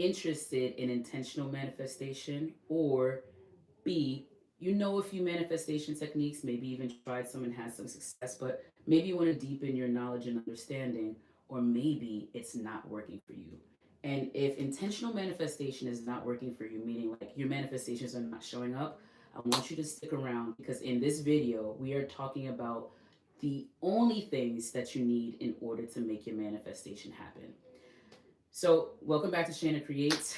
interested in intentional manifestation, or B, you know a few manifestation techniques, maybe even tried some and had some success, but maybe you want to deepen your knowledge and understanding, or maybe it's not working for you. And if intentional manifestation is not working for you, meaning like your manifestations are not showing up, I want you to stick around because in this video, we are talking about the only things that you need in order to make your manifestation happen. So, welcome back to Shanna Creates.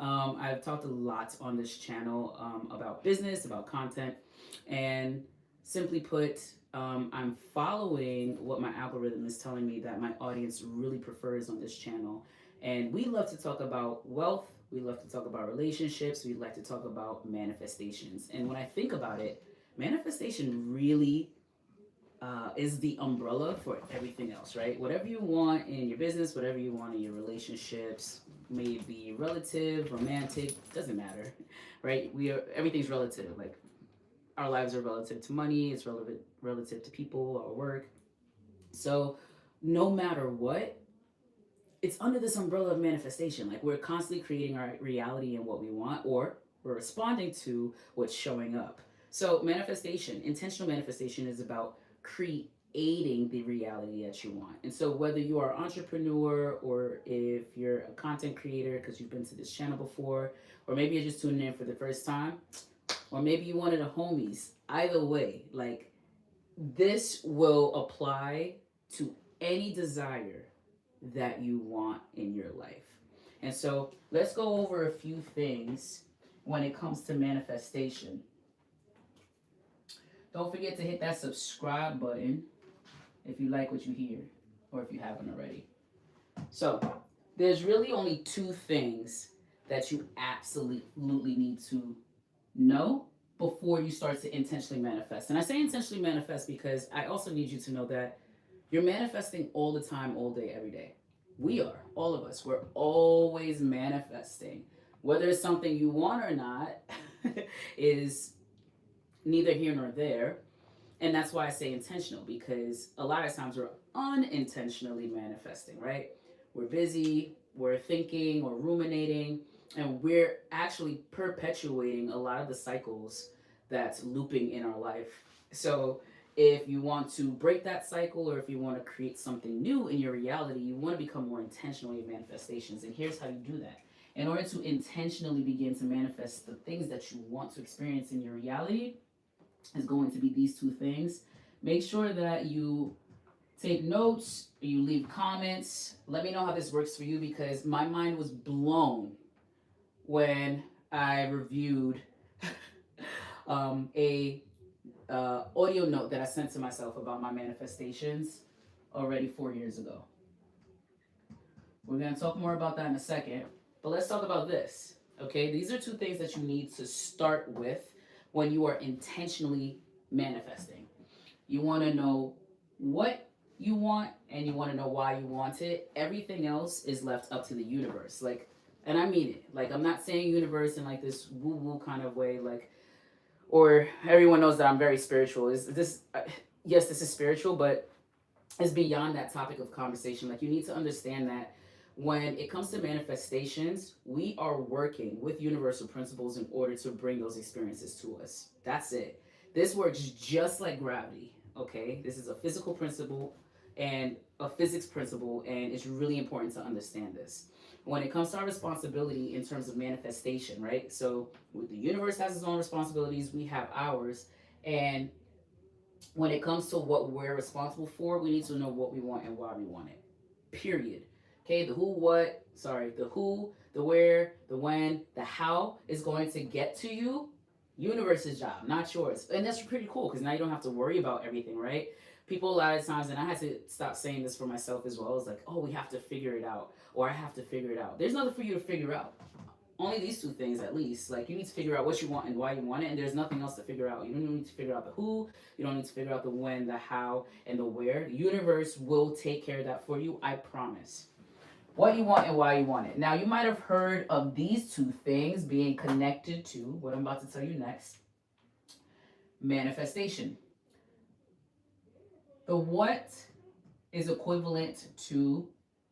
I've talked a lot on this channel about business, about content, and simply put, I'm following what my algorithm is telling me that my audience really prefers on this channel. And we love to talk about wealth, we love to talk about relationships, we like to talk about manifestations. And when I think about it, manifestation really is the umbrella for everything else, right? Whatever you want in your business, whatever you want in your relationships, may it be relative, romantic, doesn't matter, right? We are everything's relative. Like our lives are relative to money, it's relevant relative to people, our work. So no matter what, it's under this umbrella of manifestation. Like we're constantly creating our reality and what we want, or we're responding to what's showing up. So manifestation, intentional manifestation is about creating the reality that you want. And so whether you are an entrepreneur or if you're a content creator because you've been to this channel before, or maybe you're just tuning in for the first time, or maybe you wanted a homies, either way, like this will apply to any desire that you want in your life. And so let's go over a few things when it comes to manifestation. Don't forget to hit that subscribe button if you like what you hear or if you haven't already. So, there's really only two things that you absolutely need to know before you start to intentionally manifest. And I say intentionally manifest because I also need you to know that you're manifesting all the time, all day, every day. We are, all of us. We're always manifesting. Whether it's something you want or not is neither here nor there. And that's why I say intentional, because a lot of times we're unintentionally manifesting, right? We're busy, we're thinking or ruminating, and we're actually perpetuating a lot of the cycles that's looping in our life. So, if you want to break that cycle or if you want to create something new in your reality, you want to become more intentional in your manifestations. And here's how you do that. In order to intentionally begin to manifest the things that you want to experience in your reality, is going to be these two things. Make sure that you take notes, you leave comments. Let me know how this works for you because my mind was blown when I reviewed a audio note that I sent to myself about my manifestations already 4 years ago. We're going to talk more about that in a second, but let's talk about this. Okay, these are two things that you need to start with when you are intentionally manifesting. You want to know what you want and you want to know why you want it. Everything else is left up to the universe. Like, and I mean it. Like, I'm not saying universe in like this woo woo kind of way. Like, or everyone knows that I'm very spiritual. Is this? Yes, this is spiritual, but it's beyond that topic of conversation. Like, you need to understand that when it comes to manifestations, we are working with universal principles in order to bring those experiences to us. That's it. This works just like gravity, okay? This is a physical principle and a physics principle, and it's really important to understand this. When it comes to our responsibility in terms of manifestation, right? So, the universe has its own responsibilities, we have ours, and when it comes to what we're responsible for, we need to know what we want and why we want it. Period. Okay, the who, the where, the when, the how is going to get to you. Universe's job, not yours. And that's pretty cool because now you don't have to worry about everything, right? People a lot of times, and I had to stop saying this for myself as well, is like, oh, we have to figure it out, or I have to figure it out. There's nothing for you to figure out. Only these two things at least. Like you need to figure out what you want and why you want it, and there's nothing else to figure out. You don't need to figure out the who, you don't need to figure out the when, the how, and the where. The universe will take care of that for you, I promise. What you want and why you want it. Now you might have heard of these two things being connected to what I'm about to tell you next. Manifestation. The what is equivalent to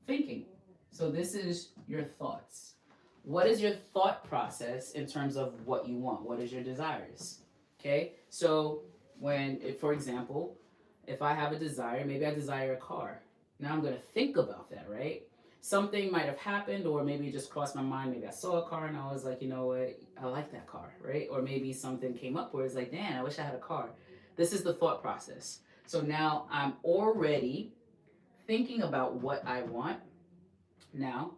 thinking. So this is your thoughts. what is your thought process in terms of what you want? What is your desires? Okay, so when, if, for example, if I have a desire, maybe I desire a car. Now I'm going to think about that, right? Something might have happened, or maybe it just crossed my mind. Maybe I saw a car and I was like, you know what, I like that car, right? Or maybe something came up where it's like, damn, I wish I had a car. This is the thought process. So now I'm already thinking about what I want. Now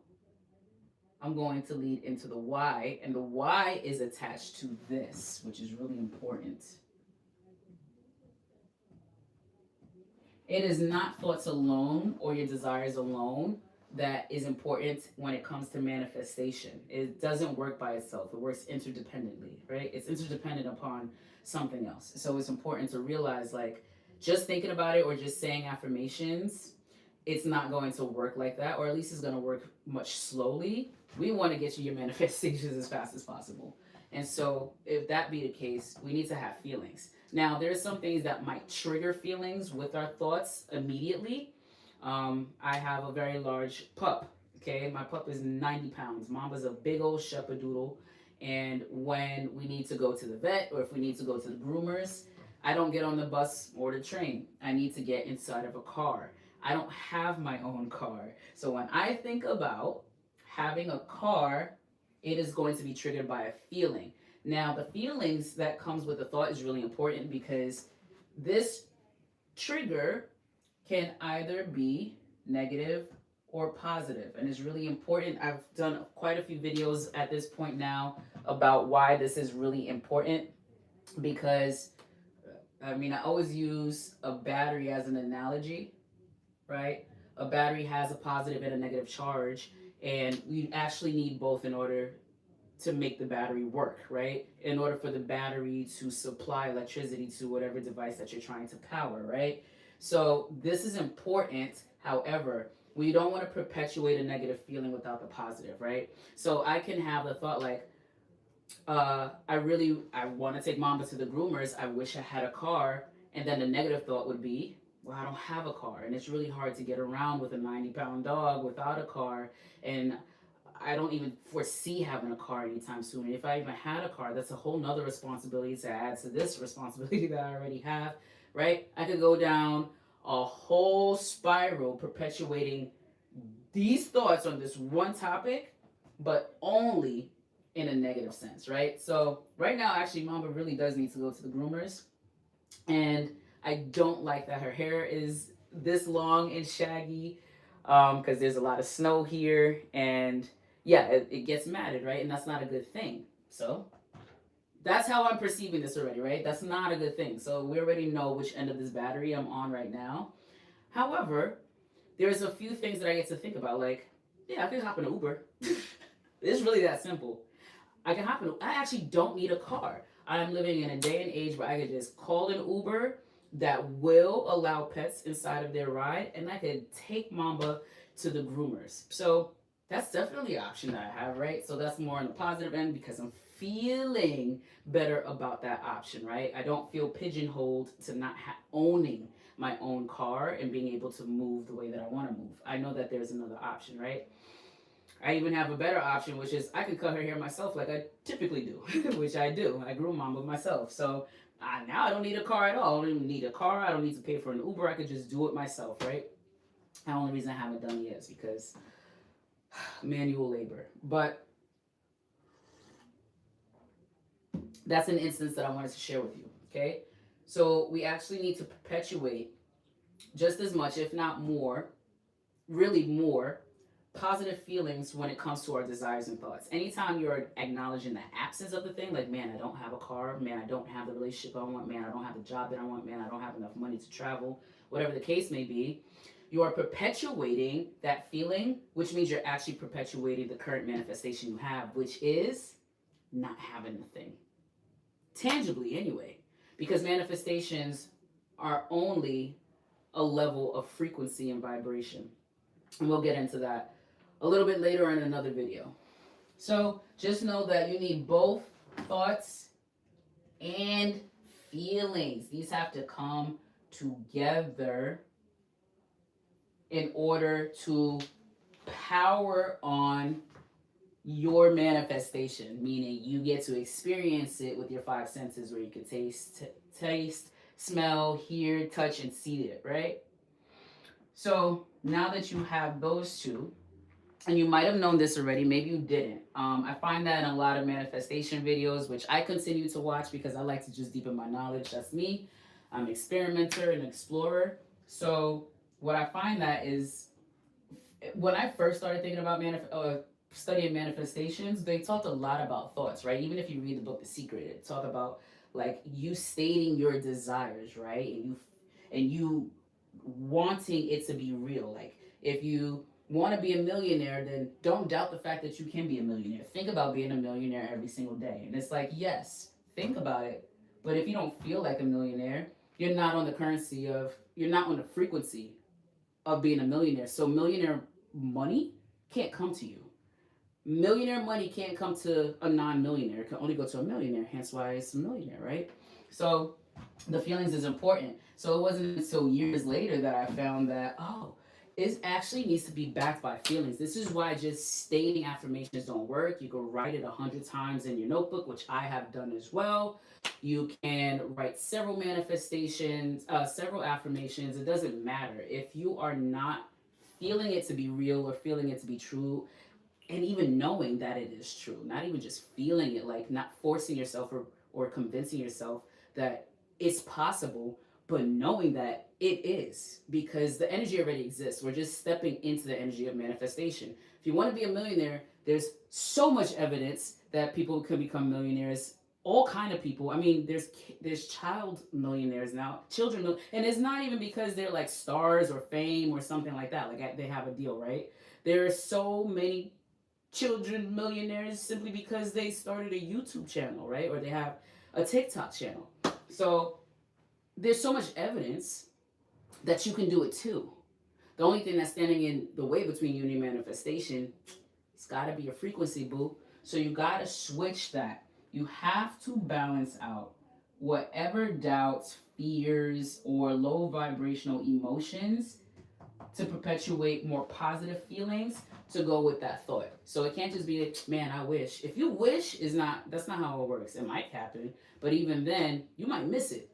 I'm going to lead into the why, and the why is attached to this, which is really important. It is not thoughts alone or your desires alone that is important when it comes to manifestation. It doesn't work by itself, it works interdependently, right? It's interdependent upon something else. So it's important to realize, like, just thinking about it or just saying affirmations, it's not going to work like that, or at least it's going to work much slowly. We want to get you your manifestations as fast as possible. And so, if that be the case, we need to have feelings. Now, there's some things that might trigger feelings with our thoughts immediately. I have a very large pup. Okay, my pup is 90 pounds. Mamba's a big old shepherdoodle. And when we need to go to the vet or if we need to go to the groomers, I don't get on the bus or the train. I need to get inside of a car. I don't have my own car. So when I think about having a car, it is going to be triggered by a feeling. Now, the feelings that comes with the thought is really important because this trigger can either be negative or positive, and it's really important. I've done quite a few videos at this point now about why this is really important because I mean, I always use a battery as an analogy, right? A battery has a positive and a negative charge, and we actually need both in order to make the battery work, right? In order for the battery to supply electricity to whatever device that you're trying to power, right? So this is important. However, we don't want to perpetuate a negative feeling without the positive, right? So I can have the thought like, I want to take Mamba to the groomers. I wish I had a car. And then the negative thought would be, well, I don't have a car. And it's really hard to get around with a 90-pound dog without a car. And I don't even foresee having a car anytime soon. And if I even had a car, that's a whole nother responsibility to add to this responsibility that I already have, right? I could go down a whole spiral perpetuating these thoughts on this one topic, but only in a negative sense, right? So right now, actually, Mamba really does need to go to the groomers, and I don't like that her hair is this long and shaggy, because there's a lot of snow here, and yeah, it gets matted, right? And that's not a good thing. So that's how I'm perceiving this already, right? That's not a good thing. So we already know which end of this battery I'm on right now. However, there's a few things that I get to think about, like, yeah, I could hop in an Uber. It's really that simple. I can hop in. I actually don't need a car. I'm living in a day and age where I could just call an Uber that will allow pets inside of their ride, and I could take Mamba to the groomers. So that's definitely an option that I have, right? So that's more on the positive end because I'm feeling better about that option, right? I don't feel pigeonholed to not owning my own car and being able to move the way that I want to move. I know that there's another option, right? I even have a better option, which is I can cut her hair myself like I typically do, which I do. I groom Mamba myself. So now I don't need a car at all. I don't even need a car. I don't need to pay for an Uber. I could just do it myself, right? The only reason I haven't done it yet is because manual labor. But that's an instance that I wanted to share with you, okay? So we actually need to perpetuate just as much, if not more, really more, positive feelings when it comes to our desires and thoughts. Anytime you're acknowledging the absence of the thing, like, man, I don't have a car, man, I don't have the relationship I want, man, I don't have the job that I want, man, I don't have enough money to travel, whatever the case may be, you are perpetuating that feeling, which means you're actually perpetuating the current manifestation you have, which is not having the thing. Tangibly, anyway, because manifestations are only a level of frequency and vibration. And we'll get into that a little bit later in another video. So just know that you need both thoughts and feelings. These have to come together in order to power on your manifestation, meaning you get to experience it with your five senses where you can taste, smell, hear, touch, and see it, right? So now that you have those two, and you might have known this already, maybe you didn't. I find that in a lot of manifestation videos, which I continue to watch because I like to just deepen my knowledge. That's me. I'm an experimenter and explorer. So what I find that is when I first started thinking about studying manifestations, they talked a lot about thoughts, right? Even if you read the book The Secret, it talked about like you stating your desires, right? And you wanting it to be real. Like if you want to be a millionaire, then don't doubt the fact that you can be a millionaire. Think about being a millionaire every single day. And it's like, yes, think about it. But if you don't feel like a millionaire, you're not on the frequency of being a millionaire. So millionaire money can't come to you. Millionaire money can't come to a non-millionaire. It can only go to a millionaire. Hence why it's a millionaire, right? So the feelings is important. So it wasn't until years later that I found that, oh, it actually needs to be backed by feelings. This is why just stating affirmations don't work. You can write it 100 times in your notebook, which I have done as well. You can write several manifestations, several affirmations. It doesn't matter. If you are not feeling it to be real or feeling it to be true, and even knowing that it is true, not even just feeling it, like not forcing yourself or convincing yourself that it's possible, but knowing that it is because the energy already exists. We're just stepping into the energy of manifestation. If you want to be a millionaire, there's so much evidence that people can become millionaires. All kind of people. I mean, there's child millionaires now, and it's not even because they're like stars or fame or something like that. Like they have a deal, right? There are so many children millionaires simply because they started a YouTube channel, right? Or they have a TikTok channel. So there's so much evidence that you can do it too. The only thing that's standing in the way between you and your manifestation, it's got to be your frequency, boo. So you got to switch that. You have to balance out whatever doubts, fears, or low vibrational emotions to perpetuate more positive feelings to go with that thought. So it can't just be, man, I wish. If you wish, that's not how it works. It might happen, but even then, you might miss it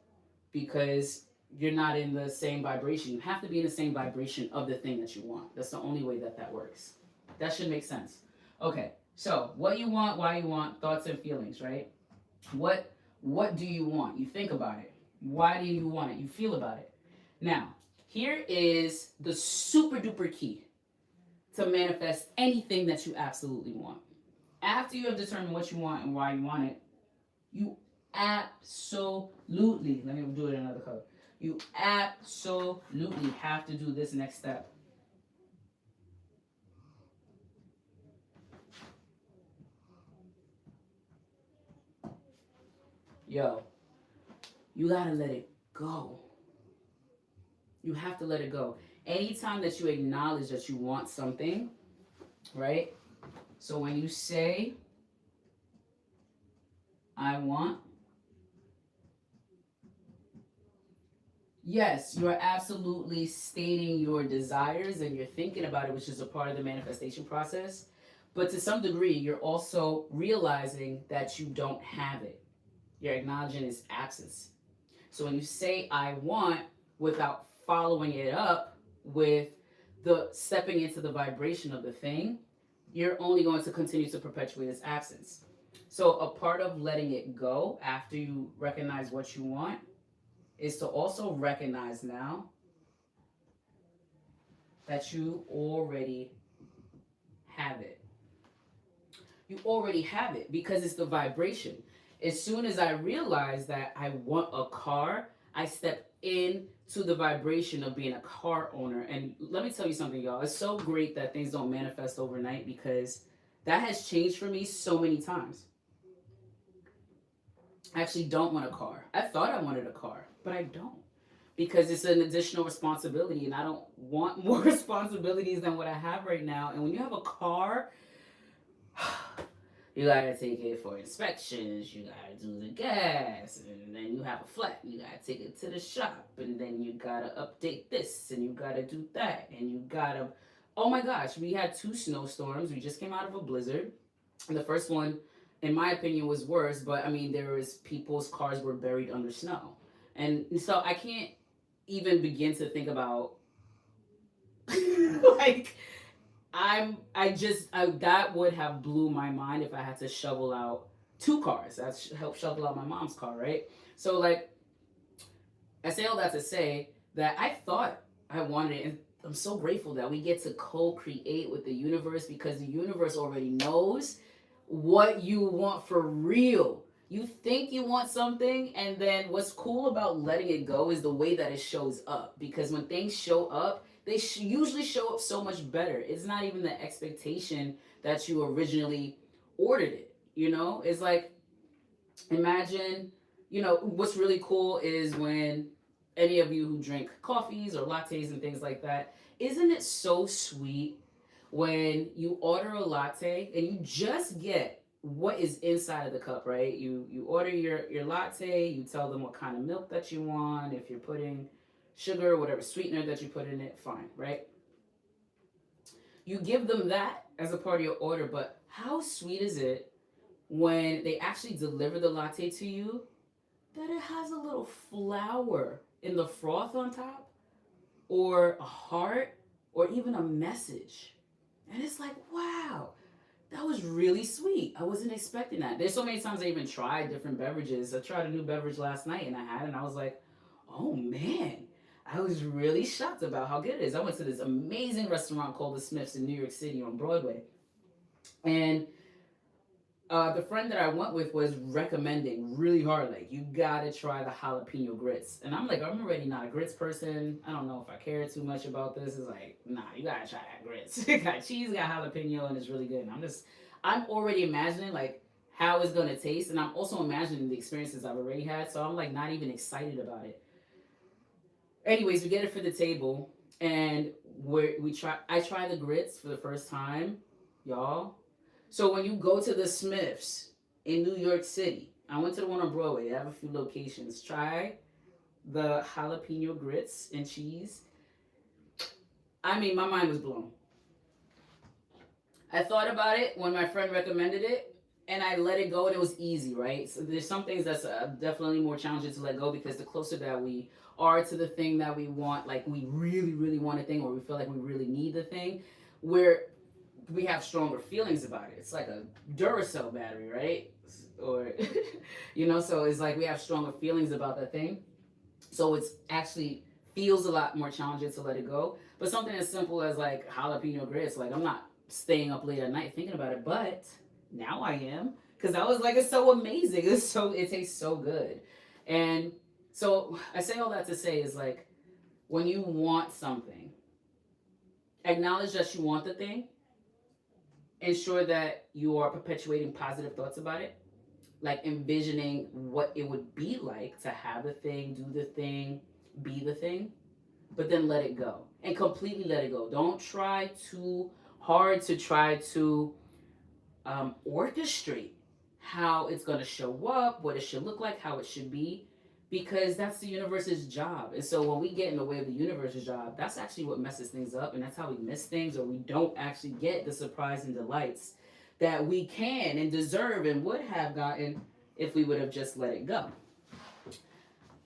because you're not in the same vibration. You have to be in the same vibration of the thing that you want. That's the only way that that works. That should make sense. Okay, so what you want, why you want, thoughts and feelings, right? What do you want? You think about it. Why do you want it? You feel about it. Now, here is the super duper key to manifest anything that you absolutely want. After you have determined what you want and why you want it, you absolutely, let me do it in another color. You absolutely have to do this next step. Yo, you gotta let it go. You have to let it go. Anytime that you acknowledge that you want something, right? So when you say, I want, yes, you're absolutely stating your desires and you're thinking about it, which is a part of the manifestation process. But to some degree, you're also realizing that you don't have it. You're acknowledging its absence. So when you say I want without following it up with the stepping into the vibration of the thing, you're only going to continue to perpetuate its absence. So a part of letting it go after you recognize what you want is to also recognize now that you already have it. You already have it because it's the vibration. As soon as I realize that I want a car, I step into the vibration of being a car owner. And let me tell you something, y'all. It's so great that things don't manifest overnight because that has changed for me so many times. I actually don't want a car. I thought I wanted a car, but I don't because it's an additional responsibility and I don't want more responsibilities than what I have right now. And when you have a car, you gotta take it for inspections, you gotta do the gas, and then you have a flat, you gotta take it to the shop, and then you gotta update this, and you gotta do that, and you gotta. Oh my gosh, we had 2 snowstorms. We just came out of a blizzard. And the first one, in my opinion, was worse. But I mean, there was people's cars were buried under snow, and so I can't even begin to think about like that would have blew my mind if I had to shovel out two cars. That's help shovel out my mom's car, right? So like I say all that to say that I thought I wanted it, and I'm so grateful that we get to co-create with the universe because the universe already knows what you want for real. You think you want something, and then what's cool about letting it go is the way that it shows up. Because when things show up, they usually show up so much better. It's not even the expectation that you originally ordered it. You know, it's like imagine, what's really cool is when any of you who drink coffees or lattes and things like that, isn't it so sweet when you order a latte and you just get what is inside of the cup, right? You order your latte, you tell them what kind of milk that you want, if you're putting sugar, whatever sweetener that you put in it, fine, right? You give them that as a part of your order, but how sweet is it when they actually deliver the latte to you that it has a little flower in the froth on top, or a heart, or even a message. And it's like, wow, that was really sweet. I wasn't expecting that. There's so many times I even tried different beverages. I tried a new beverage last night and I was like, oh man, I was really shocked about how good it is. I went to this amazing restaurant called the Smiths in New York City on Broadway. And the friend that I went with was recommending really hard, like, you gotta try the jalapeno grits. And I'm like, I'm already not a grits person. I don't know if I care too much about this. It's like, nah, you gotta try that grits. It got cheese, got jalapeno, and it's really good. And I'm already imagining, like, how it's gonna taste. And I'm also imagining the experiences I've already had. So I'm, like, not even excited about it. Anyways, we get it for the table. And I try the grits for the first time, y'all. So when you go to the Smiths in New York City, I went to the one on Broadway. They have a few locations. Try the jalapeno grits and cheese. I mean, my mind was blown. I thought about it when my friend recommended it, and I let it go, and it was easy, right? So there's some things that's definitely more challenging to let go because the closer that we are to the thing that we want, like we really, really want a thing, or we feel like we really need the thing, we're we have stronger feelings about it. It's like a Duracell battery, right? Or, so it's like we have stronger feelings about that thing. So it's actually feels a lot more challenging to let it go. But something as simple as like jalapeno grits, like I'm not staying up late at night thinking about it, but now I am because I was like, it's so amazing. It tastes so good, and so I say all that to say is like when you want something, acknowledge that you want the thing, ensure that you are perpetuating positive thoughts about it, like envisioning what it would be like to have the thing, do the thing, be the thing, but then let it go and completely let it go. Don't try too hard to try to orchestrate how it's going to show up, what it should look like, how it should be, because that's the universe's job. And so when we get in the way of the universe's job, that's actually what messes things up, and that's how we miss things, or we don't actually get the surprise and delights that we can and deserve and would have gotten if we would have just let it go.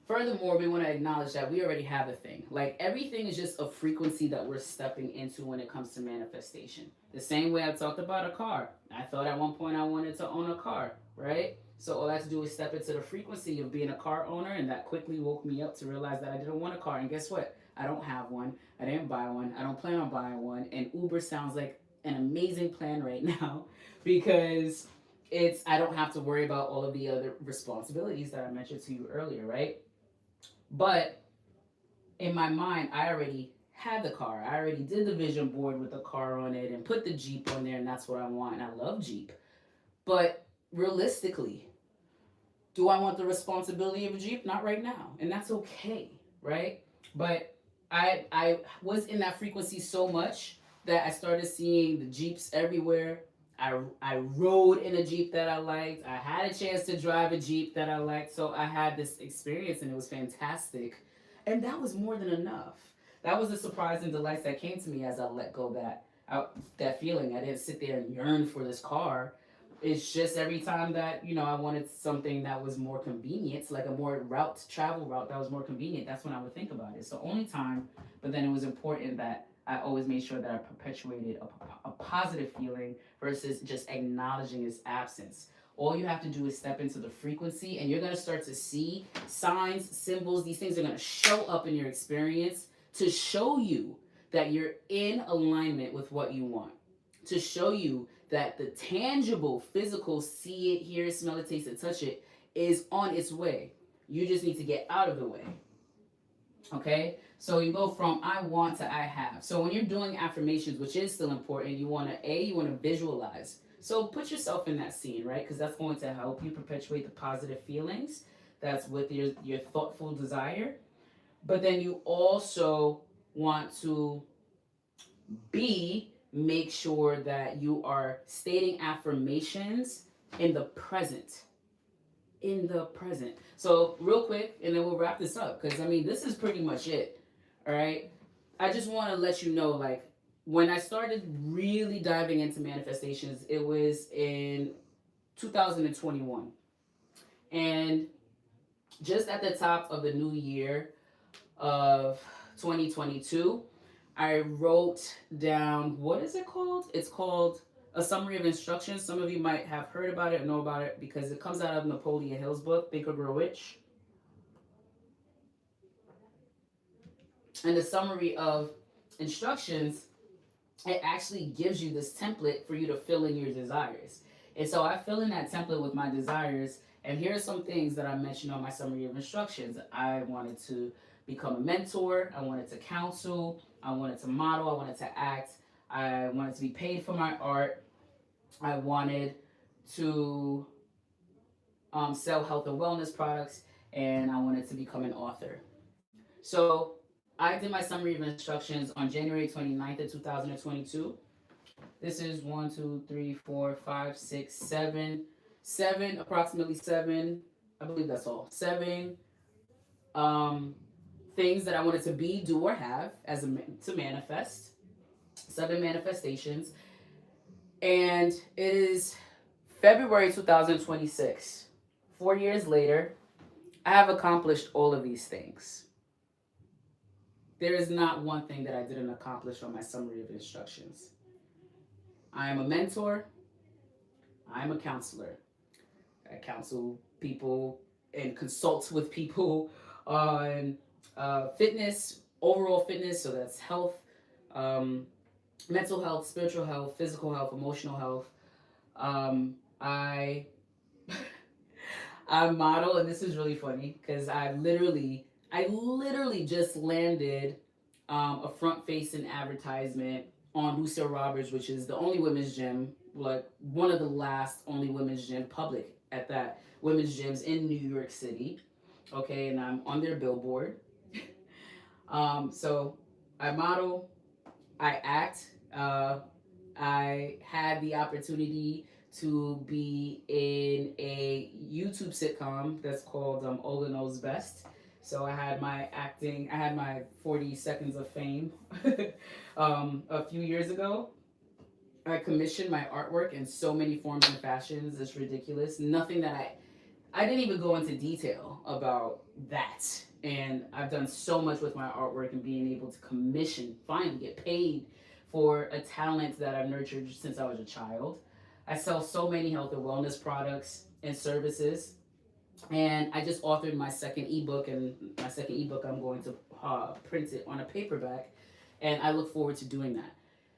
Furthermore, we want to acknowledge that we already have a thing. Like everything is just a frequency that we're stepping into when it comes to manifestation. The same way I talked about a car. I thought at one point I wanted to own a car, right? So all I had to do is step into the frequency of being a car owner, and that quickly woke me up to realize that I didn't want a car. And guess what? I don't have one. I didn't buy one. I don't plan on buying one. And Uber sounds like an amazing plan right now because I don't have to worry about all of the other responsibilities that I mentioned to you earlier, right? But in my mind, I already had the car. I already did the vision board with the car on it and put the Jeep on there, and that's what I want. And I love Jeep. But realistically, do I want the responsibility of a Jeep? Not right now. And that's okay, right? But I was in that frequency so much that I started seeing the Jeeps everywhere. I rode in a Jeep that I liked. I had a chance to drive a Jeep that I liked. So I had this experience and it was fantastic. And that was more than enough. That was the surprise and delights that came to me as I let go that feeling. I didn't sit there and yearn for this car, It's just every time that, I wanted something that was more convenient, like a more travel route that was more convenient, that's when I would think about it. It's the only time, but then it was important that I always made sure that I perpetuated a positive feeling versus just acknowledging its absence. All you have to do is step into the frequency, and you're going to start to see signs, symbols. These things are going to show up in your experience to show you that you're in alignment with what you want, to show you that the tangible, physical, see it, hear it, smell it, taste it, touch it, is on its way. You just need to get out of the way. Okay? So you go from I want to I have. So when you're doing affirmations, which is still important, you want to visualize. So put yourself in that scene, right? Because that's going to help you perpetuate the positive feelings. That's with your thoughtful desire. But then you also want to make sure that you are stating affirmations in the present. In the present. So, real quick, and then we'll wrap this up because this is pretty much it. All right. I just want to let you know, like, when I started really diving into manifestations, it was in 2021. And just at the top of the new year of 2022, I wrote down, what is it called? It's called A Summary of Instructions. Some of you might have heard about it or know about it because it comes out of Napoleon Hill's book, Think or Grow Rich. And the summary of instructions, it actually gives you this template for you to fill in your desires. And so I fill in that template with my desires. And here are some things that I mentioned on my summary of instructions. I wanted to become a mentor. I wanted to counsel. I wanted to model. I wanted to act. I wanted to be paid for my art. I wanted to sell health and wellness products. And I wanted to become an author. So I did my summary of instructions on January 29th of 2022. This is 1, 2, 3, 4, 5, 6, 7, approximately 7. I believe that's all. 7 things that I wanted to be, do, or have to manifest. 7 manifestations. And it is February 2026. 4 years later, I have accomplished all of these things. There is not one thing that I didn't accomplish on my summary of instructions. I am a mentor. I am a counselor. I counsel people and consult with people on fitness, overall fitness. So that's health, mental health, spiritual health, physical health, emotional health. I I model, and this is really funny because I literally just landed a front-facing advertisement on Lucille Roberts, which is the only women's gym, like one of the last only women's gym, public at that, women's gyms in New York City. Okay, and I'm on their billboard. So I model, I act. I had the opportunity to be in a YouTube sitcom that's called Ola Knows Best. So I had my 40 seconds of fame a few years ago. I commissioned my artwork in so many forms and fashions. It's ridiculous. Nothing that I didn't even go into detail about that. And I've done so much with my artwork and being able to commission, finally get paid for a talent that I've nurtured since I was a child. I sell so many health and wellness products and services. And I just authored my second ebook, and my second ebook, I'm going to print it on a paperback. And I look forward to doing that.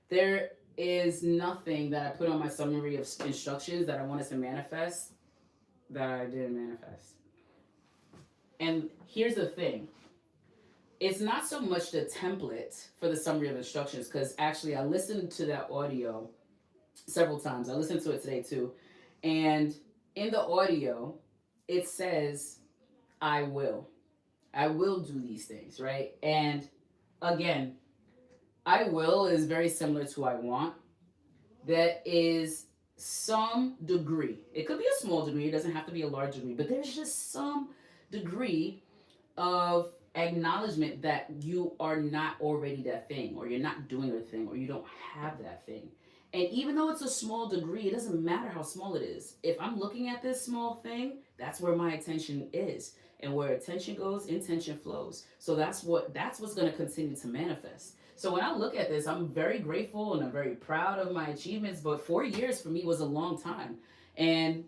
There is nothing that I put on my summary of instructions that I wanted to manifest that I didn't manifest. And here's the thing, it's not so much the template for the summary of instructions, because actually I listened to that audio several times. I listened to it today too. And in the audio, it says, I will. I will do these things, right? And again, I will is very similar to I want. That is some degree. It could be a small degree, it doesn't have to be a large degree, but there's just some degree of acknowledgement that you are not already that thing, or you're not doing the thing, or you don't have that thing. And even though it's a small degree, it doesn't matter how small it is. If I'm looking at this small thing, that's where my attention is. And where attention goes, intention flows. So that's what's going to continue to manifest. So when I look at this, I'm very grateful and I'm very proud of my achievements. But 4 years for me was a long time, and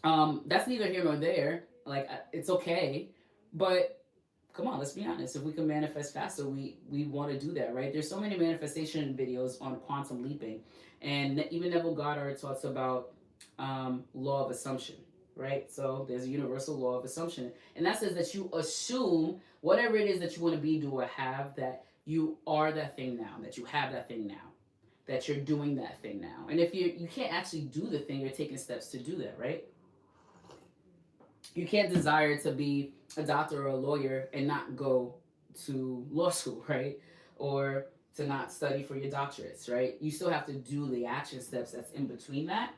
that's neither here nor there. Like, it's okay, but come on, let's be honest. If we can manifest faster, we want to do that, right? There's so many manifestation videos on quantum leaping, and even Neville Goddard talks about law of assumption, right? So there's a universal law of assumption, and that says that you assume whatever it is that you want to be, do, or have, that you are that thing now, that you have that thing now, that you're doing that thing now. And if you can't actually do the thing, you're taking steps to do that, right? You can't desire to be a doctor or a lawyer and not go to law school, right? Or to not study for your doctorates, right? You still have to do the action steps that's in between that.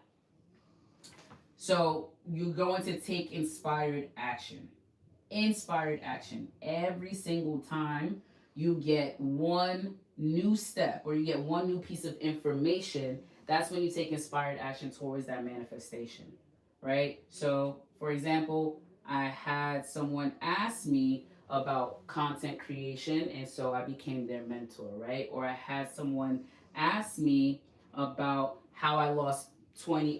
So you're going to take inspired action. Inspired action. Every single time you get one new step or you get one new piece of information, that's when you take inspired action towards that manifestation, right? So, for example, I had someone ask me about content creation, and so I became their mentor, right? Or I had someone ask me about how I lost 20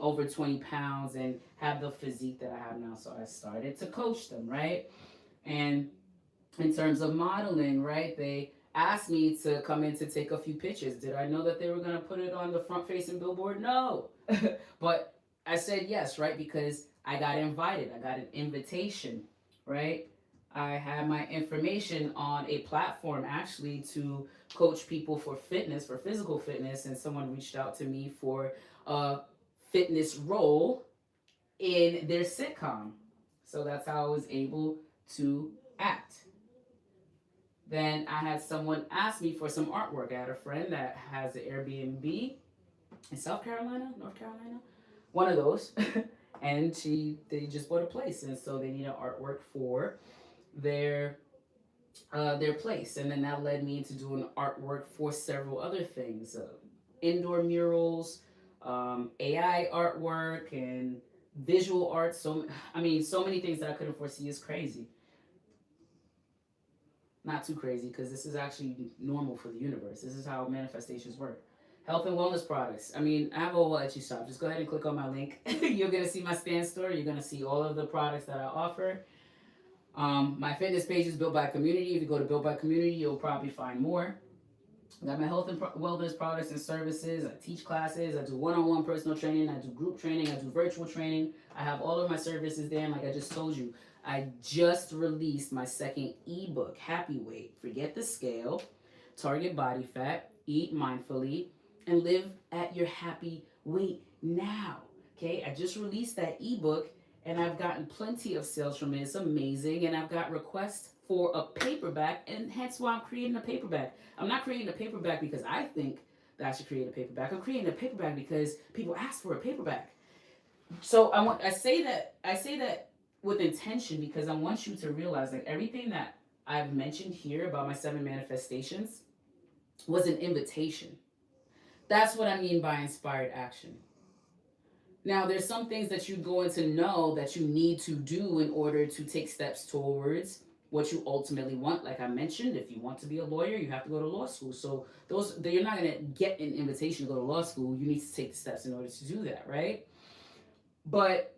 pounds and have the physique that I have now, so I started to coach them, right? And in terms of modeling, right, they asked me to come in to take a few pictures. Did I know that they were going to put it on the front facing billboard? No. But I said yes, right? Because I got invited. I got an invitation, right? I had my information on a platform actually to coach people for fitness, for physical fitness, and someone reached out to me for a fitness role in their sitcom. So that's how I was able to act. Then I had someone ask me for some artwork. I had a friend that has an Airbnb in South Carolina, North Carolina, one of those. And they just bought a place, and so they need an artwork for their place. And then that led me into doing artwork for several other things, indoor murals, AI artwork, and visual art. So I mean, so many things that I couldn't foresee. Is crazy. Not too crazy, because this is actually normal for the universe. This is how manifestations work. Health and wellness products. I mean, I have a whole Etsy shop. Just go ahead and click on my link. You're going to see my stand store. You're going to see all of the products that I offer. My fitness page is Built by Community. If you go to Built by Community, you'll probably find more. I got my health and wellness products and services. I teach classes. I do one-on-one personal training. I do group training. I do virtual training. I have all of my services there. And like I just told you, I just released my second ebook, Happy Weight. Forget the scale, target body fat, eat mindfully, and live at your happy weight now. Okay, I just released that ebook, and I've gotten plenty of sales from it. It's amazing, and I've got requests for a paperback, and hence why I'm creating a paperback. I'm not creating a paperback because I think that I should create a paperback. I'm creating a paperback because people ask for a paperback. So I say that with intention, because I want you to realize that everything that I've mentioned here about my 7 manifestations was an invitation. That's what I mean by inspired action. Now, there's some things that you're going to know that you need to do in order to take steps towards what you ultimately want. Like I mentioned, if you want to be a lawyer, you have to go to law school. So you're not going to get an invitation to go to law school. You need to take the steps in order to do that, right? But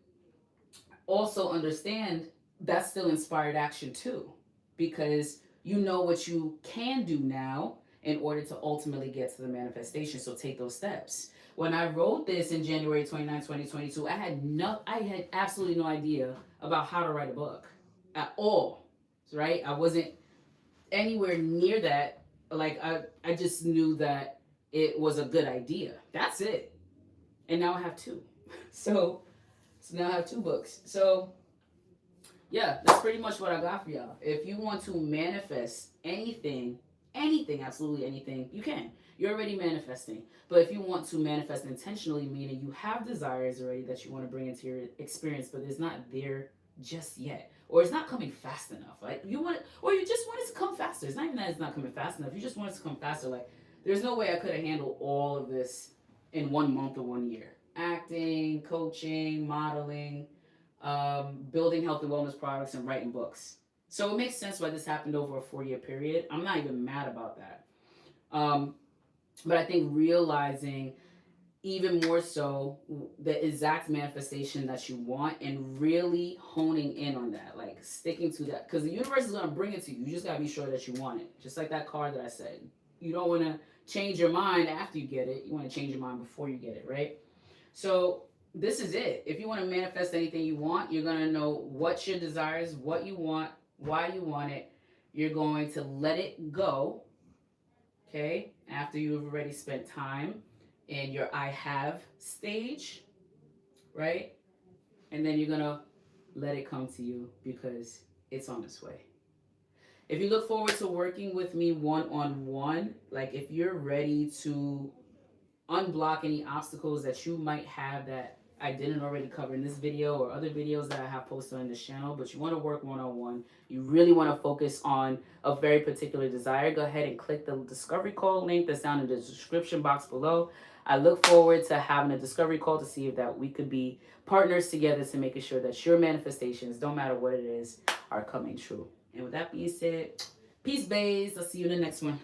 also understand that's still inspired action too, because you know what you can do now in order to ultimately get to the manifestation. So take those steps. When I wrote this in January 29, 2022, I had absolutely no idea about how to write a book at all, right? I wasn't anywhere near that. Like I just knew that it was a good idea. That's it. And now I have 2. So now I have 2 books. So yeah, that's pretty much what I got for y'all. If you want to manifest anything, absolutely anything, you can. You're already manifesting. But if you want to manifest intentionally, meaning you have desires already that you want to bring into your experience, but it's not there just yet, or it's not coming fast enough. Like you just want it to come faster. It's not even that it's not coming fast enough. You just want it to come faster. Like there's no way I could have handled all of this in 1 month or 1 year. Acting, coaching, modeling, building health and wellness products, and writing books. So it makes sense why this happened over a 4 year period. I'm not even mad about that. Um, but I think realizing even more so the exact manifestation that you want and really honing in on that, like sticking to that, because the universe is going to bring it to you. You just got to be sure that you want it, just like that card that I said. You don't want to change your mind after you get it. You want to change your mind before you get it, right? So this is it. If you want to manifest anything you want, you're going to know what your desires, what you want, why you want it. You're going to let it go, okay, after you've already spent time in your I have stage, right? And then you're gonna let it come to you because it's on its way. If you look forward to working with me one on one, like if you're ready to unblock any obstacles that you might have that I didn't already cover in this video or other videos that I have posted on this channel, but you want to work one on one, you really want to focus on a very particular desire, go ahead and click the discovery call link that's down in the description box below. I look forward to having a discovery call to see if that we could be partners together to making sure that your manifestations, don't matter what it is, are coming true. And with that being said, peace, bays. I'll see you in the next one.